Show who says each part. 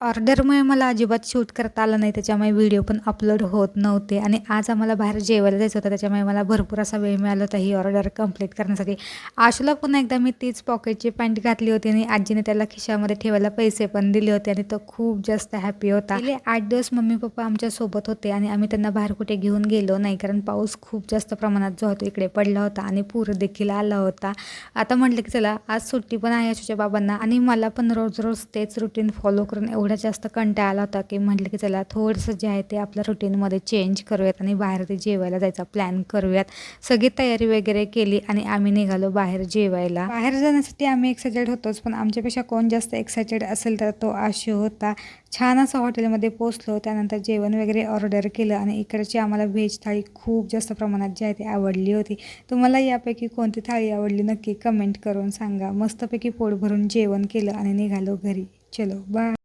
Speaker 1: ऑर्डरमुळे मला अजिबात शूट करता आलं नाही, त्याच्यामुळे व्हिडिओ पण अपलोड होत नव्हते आणि आज आम्हाला बाहेर जेवायला जायचं होतं, त्याच्यामुळे मला भरपूर असा वेळ मिळाला होता ही ऑर्डर कंप्लीट करण्यासाठी. आशूला पुन्हा एकदा मी तीच पॉकेटची पॅन्ट घातली होती आणि आजीने त्याला खिशामध्ये ठेवायला पैसे पण दिले होते आणि तो खूप जास्त हॅपी होता. गेले 8 दिवस मम्मी पप्पा आमच्यासोबत होते आणि आम्ही त्यांना बाहेर कुठे घेऊन गेलो नाही, कारण पाऊस खूप जास्त प्रमाणात जो होतो इकडे पडला होता आणि पूर देखील आला होता. आता म्हटलं की चला आज सुट्टी पण आहे आशूच्या बाबांना आणि मला पण रोज रोज तेच रुटीन फॉलो करून एवढा जास्त कंटाळा आला होता की म्हटलं की चला थोडंसं जे आहे ते आपल्या रुटीनमध्ये चेंज करूयात आणि बाहेर ते जेवायला जायचा प्लॅन करूयात. सगळी तयारी वगैरे केली आणि आम्ही निघालो बाहेर जेवायला. बाहेर जाण्यासाठी आम्ही एक्सायटेड होतोच, पण आमच्यापेक्षा कोण जास्त एक्सायटेड असेल तर तो आशू होता. छान असं हॉटेलमध्ये पोचलो, त्यानंतर जेवण वगैरे ऑर्डर केलं आणि इकडची आम्हाला व्हेज थाळी खूप जास्त प्रमाणात जी आहे ती आवडली होती. तुम्हाला यापैकी कोणती थाळी आवडली नक्की कमेंट करून सांगा. मस्तपैकी पोट भरून जेवण केलं आणि निघालो घरी. चलो बाय.